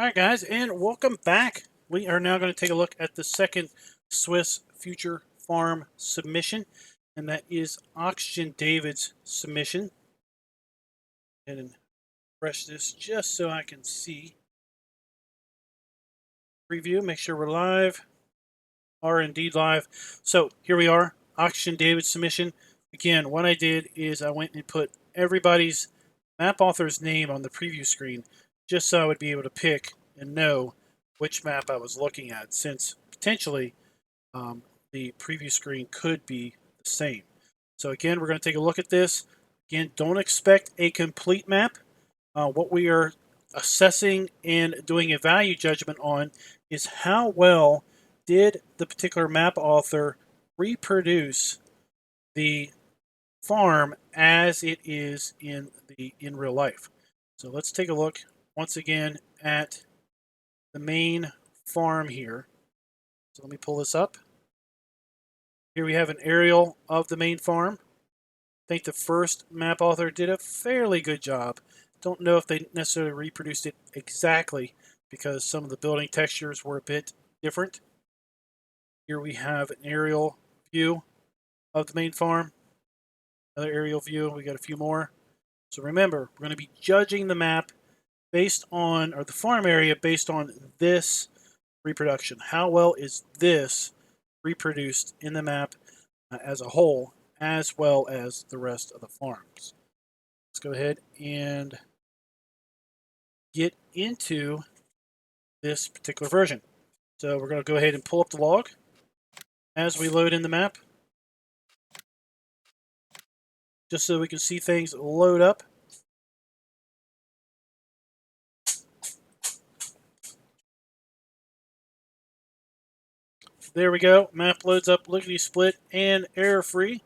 All right, guys, and welcome back. We are now going to take a look at the second Swiss Future Farm submission, and that is Oxygendavid's submission. And refresh this just so I can see. Preview, make sure we're live. Are indeed live. So here we are, Oxygendavid's submission. Again, what I did is I went and put everybody's map author's name on the preview screen just so I would be able to pick and know which map I was looking at, since potentially the preview screen could be the same. So again, we're going to take a look at this. Again, don't expect a complete map. What we are assessing and doing a value judgment on is how well did the particular map author reproduce the farm as it is in real life. So let's take a look once again at the main farm here. So let me pull this up. Here we have an aerial of the main farm. I think the first map author did a fairly good job. Don't know if they necessarily reproduced it exactly because some of the building textures were a bit different. Here we have an aerial view of the main farm. Another aerial view. We got a few more. So remember, we're going to be judging the map based on, or the farm area based on this reproduction. How well is this reproduced in the map as a whole, as well as the rest of the farms? Let's go ahead and get into this particular version. So we're going to go ahead and pull up the log as we load in the map, just so we can see things load up. There we go. Map loads up lickety split and error free,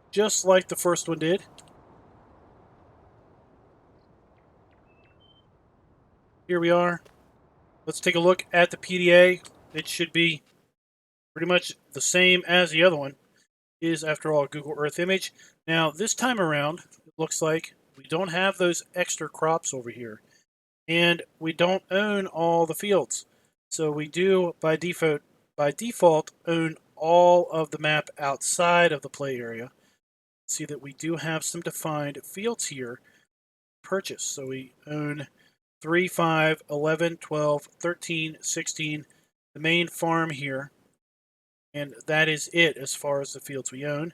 just like the first one did. Here we are. Let's take a look at the PDA. It should be pretty much the same as the other one. It is, after all, a Google Earth image. Now, this time around, it looks like we don't have those extra crops over here. And we don't own all the fields. So we do, by default, own all of the map outside of the play area. See that we do have some defined fields here purchase. So we own 3, 5, 11, 12, 13, 16, the main farm here. And that is it as far as the fields we own.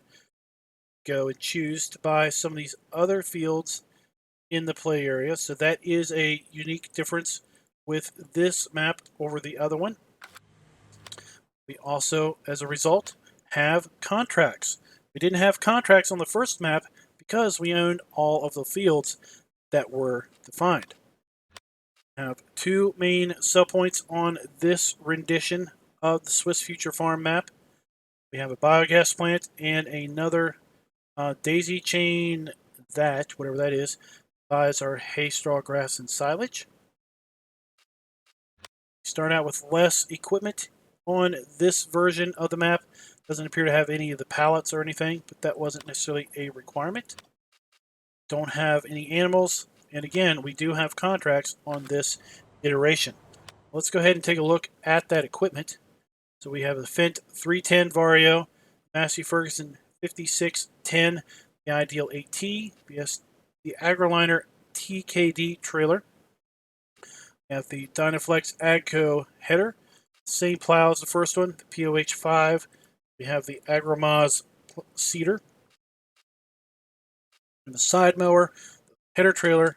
Go and choose to buy some of these other fields in the play area. So that is a unique difference with this map over the other one. We also, as a result, have contracts. We didn't have contracts on the first map because we owned all of the fields that were defined. We have two main sell points on this rendition of the Swiss Future Farm map. We have a biogas plant and another daisy chain that, whatever that is, buys our hay, straw, grass, and silage. Start out with less equipment on this version of the map. Doesn't appear to have any of the pallets or anything, but that wasn't necessarily a requirement. Don't have any animals, and again, we do have contracts on this iteration. Let's go ahead and take a look at that equipment. So we have the Fendt 310 Vario, Massey Ferguson 5610, the Ideal AT, the AgriLiner TKD trailer. We have the Dynaflex Agco header, same plow as the first one, the POH 5. We have the Agromaz seeder, and the side mower, the header trailer,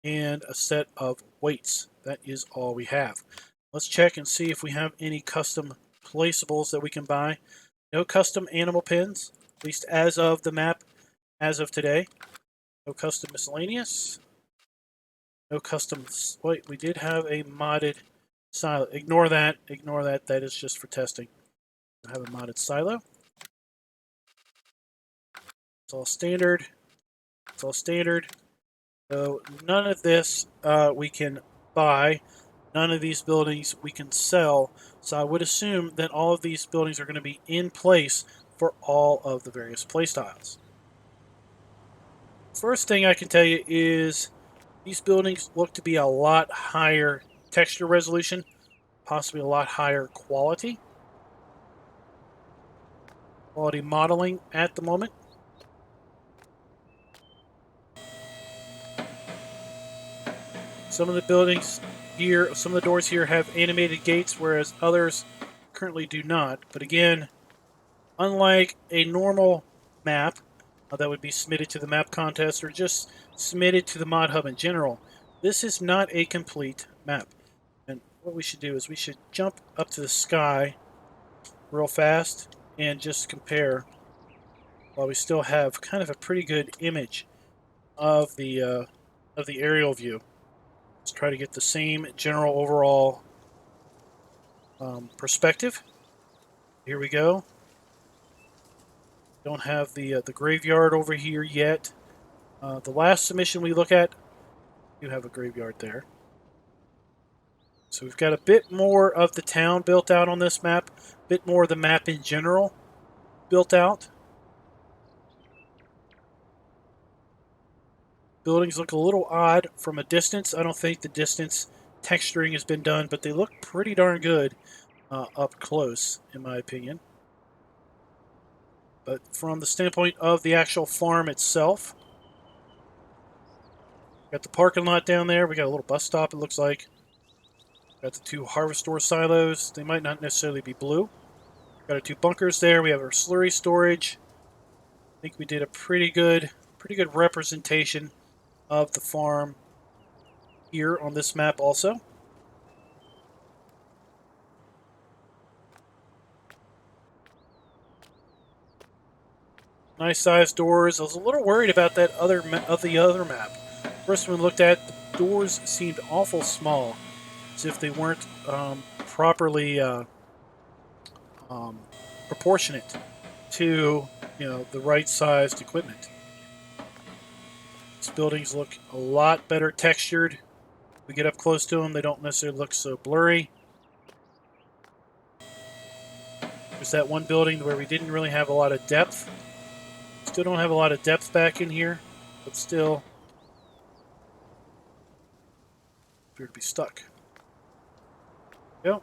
and a set of weights. That is all we have. Let's check and see if we have any custom placeables that we can buy. No custom animal pins, at least as of the map as of today. No custom miscellaneous. No custom. Wait, we did have a modded silo. Ignore that. Ignore that. That is just for testing. I have a modded silo. It's all standard. It's all standard. So none of this we can buy. None of these buildings we can sell. So I would assume that all of these buildings are going to be in place for all of the various playstyles. First thing I can tell you is these buildings look to be a lot higher texture resolution, possibly a lot higher quality modeling at the moment. Some of the buildings here, some of the doors here have animated gates, whereas others currently do not. But again, unlike a normal map that would be submitted to the map contest or just submitted to the mod hub in general, this is not a complete map. And what we should do is we should jump up to the sky real fast and just compare while we still have kind of a pretty good image of the aerial view. Let's try to get the same general overall perspective. Here we go. Don't have the graveyard over here yet. The last submission we look at, you have a graveyard there. So we've got a bit more of the town built out on this map, a bit more of the map in general built out. Buildings look a little odd from a distance. I don't think the distance texturing has been done, but they look pretty darn good up close, in my opinion. But from the standpoint of the actual farm itself, got the parking lot down there. We got a little bus stop, it looks like. Got the 2 harvestor silos. They might not necessarily be blue. Got our 2 bunkers there. We have our slurry storage. I think we did a pretty good representation of the farm here on this map also. Nice sized doors. I was a little worried about that other map. First one we looked at, the doors seemed awful small, as if they weren't properly proportionate to the right sized equipment. These buildings look a lot better textured. We get up close to them, they don't necessarily look so blurry. There's that one building where we didn't really have a lot of depth. Still don't have a lot of depth back in here, but still appear to be stuck. Yep.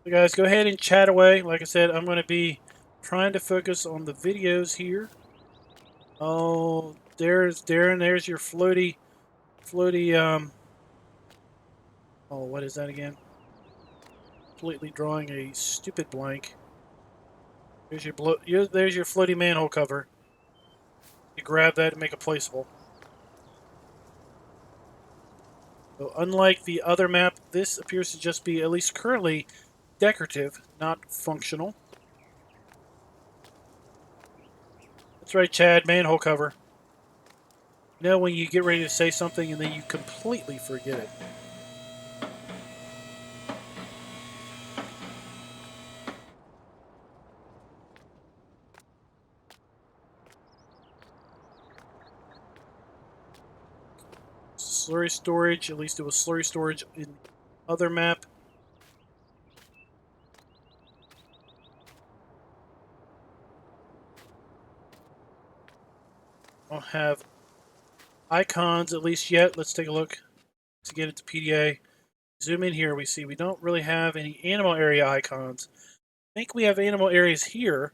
So guys, go ahead and chat away. Like I said, I'm going to be trying to focus on the videos here. Oh, there's Darren. There's your floaty. Oh, what is that again? Completely drawing a stupid blank. There's your floaty manhole cover. You grab that and make it placeable. So unlike the other map, this appears to just be, at least currently, decorative, not functional. That's right, Chad, manhole cover. You know when you get ready to say something and then you completely forget it. Slurry storage, at least it was slurry storage in other map. Don't have icons at least yet. Let's take a look to get into PDA. Zoom in here, we see we don't really have any animal area icons. I think we have animal areas here.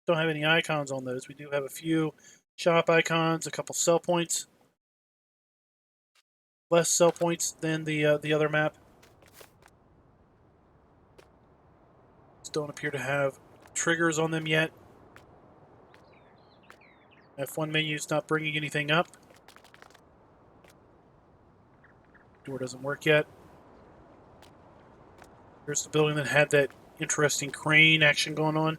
Don't have any icons on those. We do have a few shop icons, a couple sell points. Less sell points than the other map. These don't appear to have triggers on them yet. F1 menu is not bringing anything up. Door doesn't work yet. Here's the building that had that interesting crane action going on.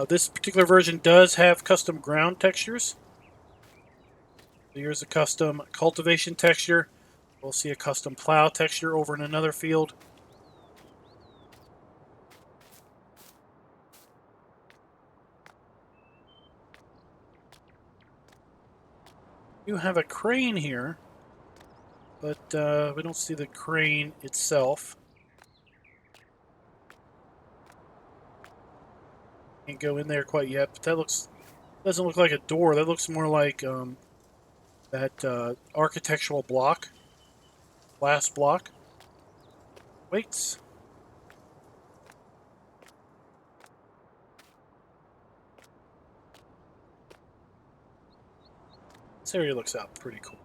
This particular version does have custom ground textures. Here's a custom cultivation texture. We'll see a custom plow texture over in another field. You have a crane here, but we don't see the crane itself. Can't go in there quite yet, but that doesn't look like a door. That looks more like that architectural block, glass block. Wait. This area looks out pretty cool.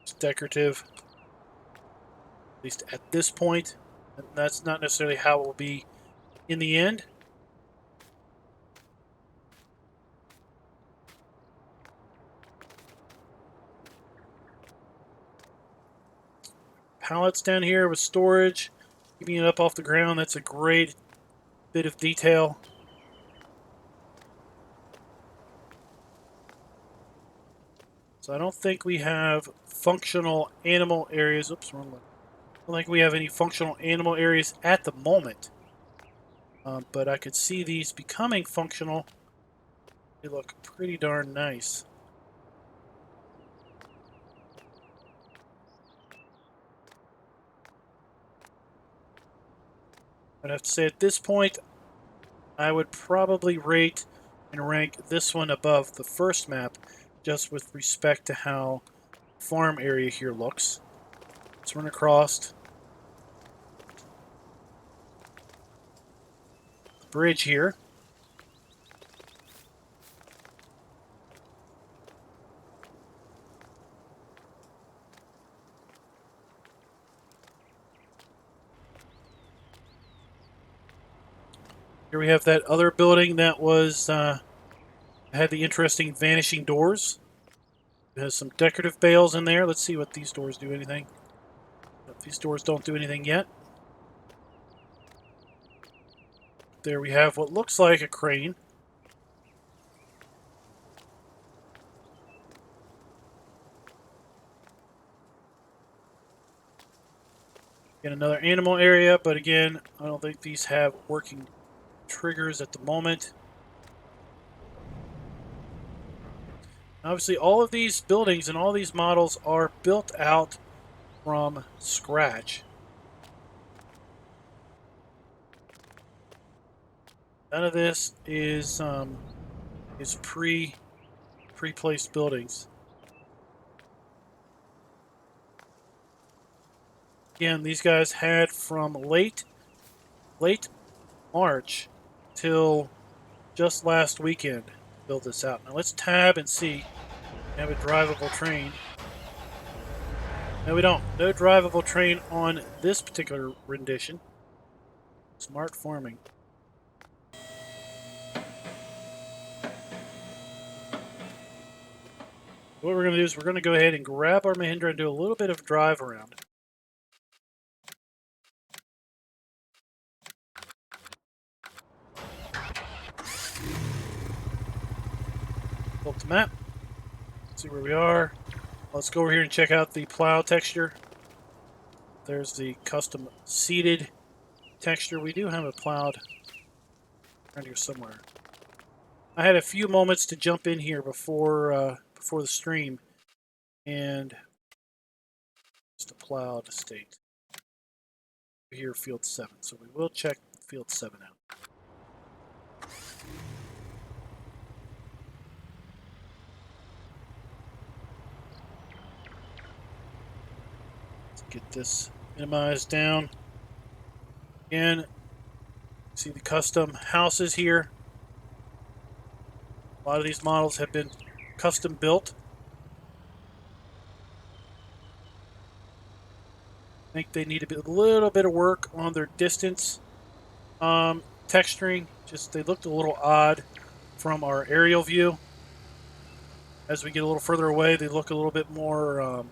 It's decorative, at least at this point. And that's not necessarily how it will be in the end. Pallets down here with storage, keeping it up off the ground. That's a great bit of detail. So I don't think we have functional animal areas. Oops, wrong one. I don't think we have any functional animal areas at the moment. But I could see these becoming functional. They look pretty darn nice. I'd have to say at this point, I would probably rate and rank this one above the first map, just with respect to how the farm area here looks. Let's run across the bridge here. Here we have that other building that was had the interesting vanishing doors. It has some decorative bales in there. Let's see what these doors do anything. These doors don't do anything yet. There we have what looks like a crane. In another animal area, but again, I don't think these have working triggers at the moment. Obviously, all of these buildings and all these models are built out from scratch. None of this is pre-placed buildings. Again, these guys had from late March till just last weekend to build this out. Now let's tab and see. We have a drivable train. No, we don't. No drivable train on this particular rendition. Smart farming. What we're going to do is we're going to go ahead and grab our Mahindra and do a little bit of drive around. Pull up the map. See where we are. Let's go over here and check out the plow texture. There's the custom seated texture. We do have a plowed around here somewhere. I had a few moments to jump in here before the stream, and just a plowed state. Here, field 7. So we will check field 7 out. Let's get this minimized down. Again, see the custom houses here. A lot of these models have been custom built. I think they need a little bit of work on their distance texturing. Just they looked a little odd from our aerial view. As we get a little further away, they look a little bit more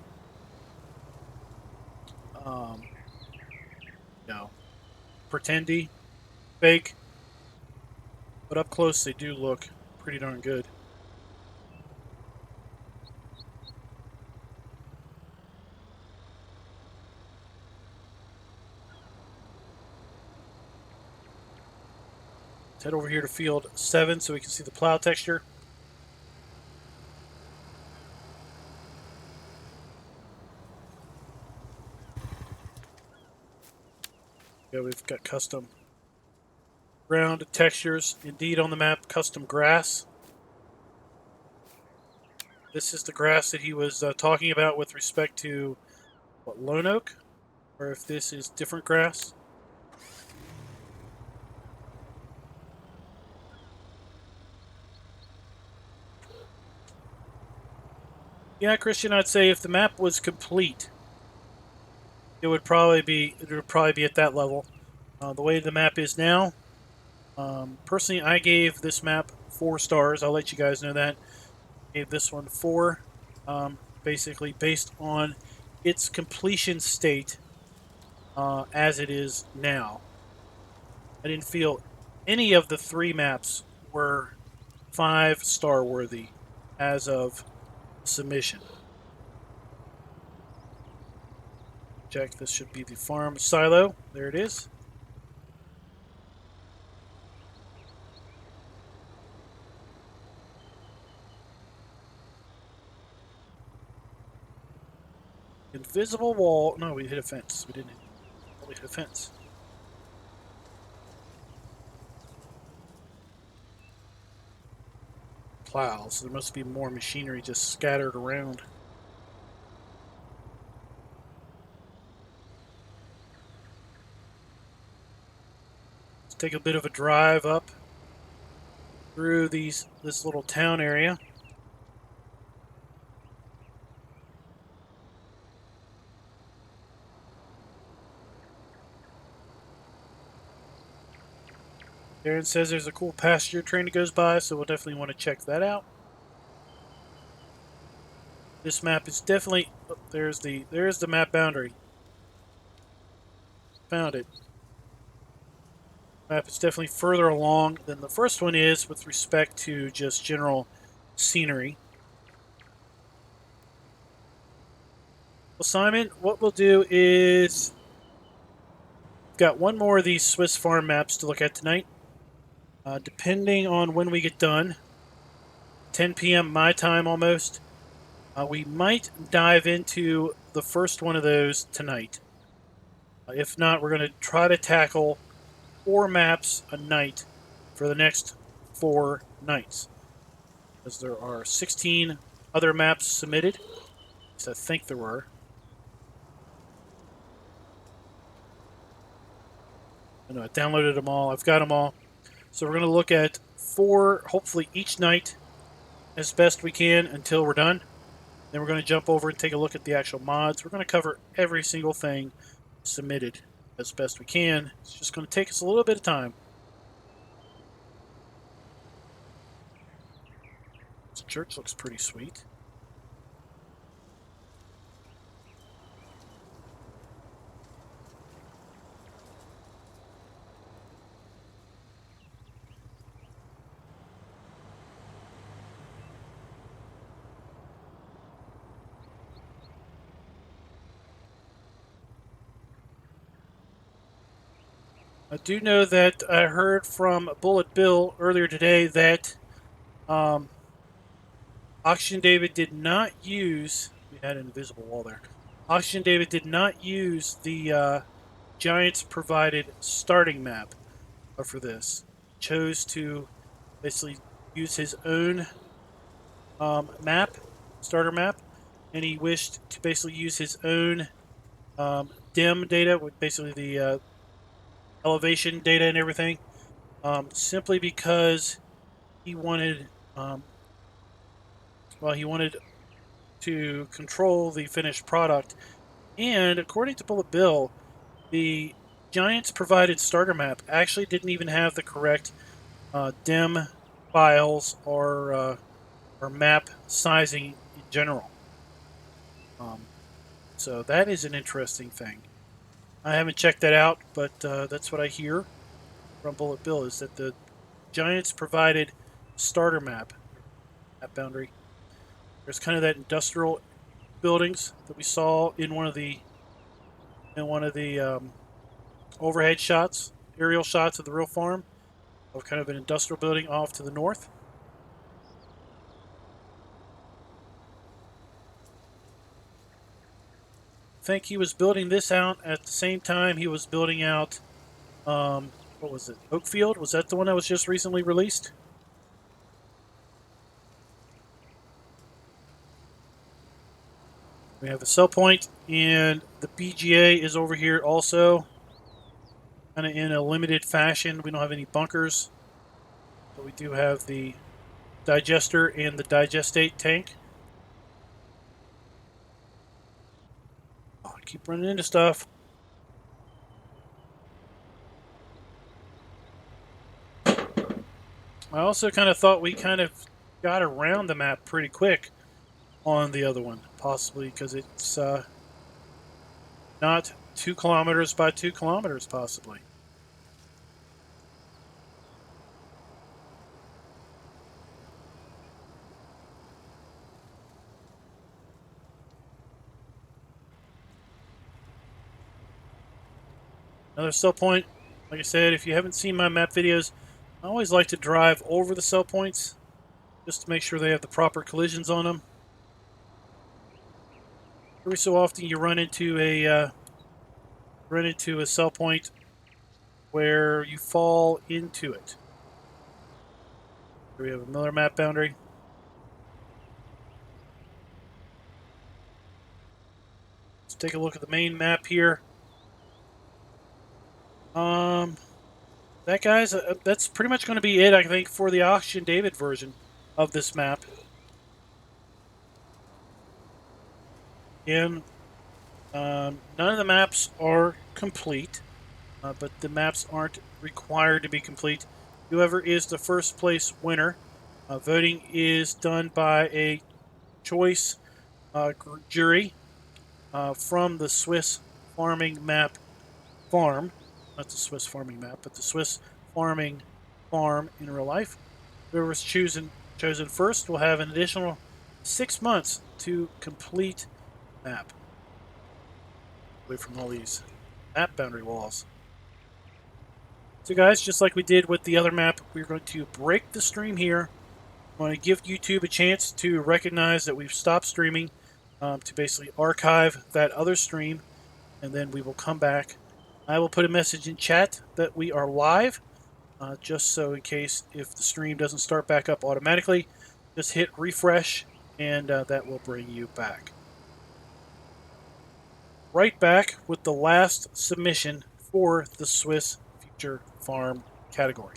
pretendy, fake. But up close, they do look pretty darn good. Let's head over here to field 7 so we can see the plow texture. Yeah, we've got custom ground textures. Indeed, on the map, custom grass. This is the grass that he was talking about with respect to, what, lone oak? Or if this is different grass. Yeah, Christian, I'd say if the map was complete, it would probably be at that level. The way the map is now, personally, I gave this map 4 stars. I'll let you guys know that. Gave this one 4, basically based on its completion state as it is now. I didn't feel any of the 3 maps were 5-star worthy as of submission. Check, this should be the farm silo. There it is. Invisible wall. No, we hit a fence. We didn't. We hit a fence. Plow. So there must be more machinery just scattered around. Let's take a bit of a drive up through this little town area. Darren says there's a cool passenger train that goes by, so we'll definitely want to check that out. This map is definitely... Oh, there's the map boundary. Found it. Map is definitely further along than the first one is with respect to just general scenery. Well, Simon, what we'll do is... we've got one more of these Swiss farm maps to look at tonight. Depending on when we get done, 10 p.m. my time almost, we might dive into the first one of those tonight. If not, we're going to try to tackle 4 maps a night for the next 4 nights. Because there are 16 other maps submitted. At least I think there were. I know I downloaded them all. I've got them all. So we're going to look at 4, hopefully each night, as best we can until we're done. Then we're going to jump over and take a look at the actual mods. We're going to cover every single thing submitted as best we can. It's just going to take us a little bit of time. This church looks pretty sweet. I do know that I heard from Bullet Bill earlier today that Oxygendavid did not use... we had an invisible wall there. Oxygendavid did not use the Giants provided starting map for this. Chose to basically use his own starter map, and he wished to basically use his own dim data, with basically the elevation data and everything, simply because he wanted, he wanted to control the finished product. And according to Bullet Bill, the Giants provided starter map actually didn't even have the correct dim files or map sizing in general. So that is an interesting thing. I haven't checked that out, but that's what I hear from Bullet Bill, is that the Giants provided starter map boundary. There's kind of that industrial buildings that we saw in one of the overhead shots, aerial shots of the real farm, of kind of an industrial building off to the north. I think he was building this out at the same time he was building out what was it? Oakfield? Was that the one that was just recently released? We have the sell point, and the BGA is over here also, kind of in a limited fashion. We don't have any bunkers, but we do have the digester and the digestate tank. Oh, I keep running into stuff. I also kind of thought we kind of got around the map pretty quick on the other one, possibly because it's not 2 kilometers by 2 kilometers, possibly. Another sell point. Like I said, if you haven't seen my map videos, I always like to drive over the sell points just to make sure they have the proper collisions on them. Every so often you run into a sell point where you fall into it. Here we have another map boundary. Let's take a look at the main map here. That guys, that's pretty much going to be it, I think, for the Oxygendavid version of this map. Again, none of the maps are complete, but the maps aren't required to be complete. Whoever is the first place winner, voting is done by a choice jury from the Swiss farming map farm. Not the Swiss farming map, but the Swiss farming farm in real life. Whoever's chosen first will have an additional 6 months to complete map. Away from all these map boundary walls. So guys, just like we did with the other map, we're going to break the stream here. I want to give YouTube a chance to recognize that we've stopped streaming, to basically archive that other stream, and then we will come back. I will put a message in chat that we are live, just so in case if the stream doesn't start back up automatically, just hit refresh, and that will bring you back. Right back with the last submission for the Swiss Future Farm category.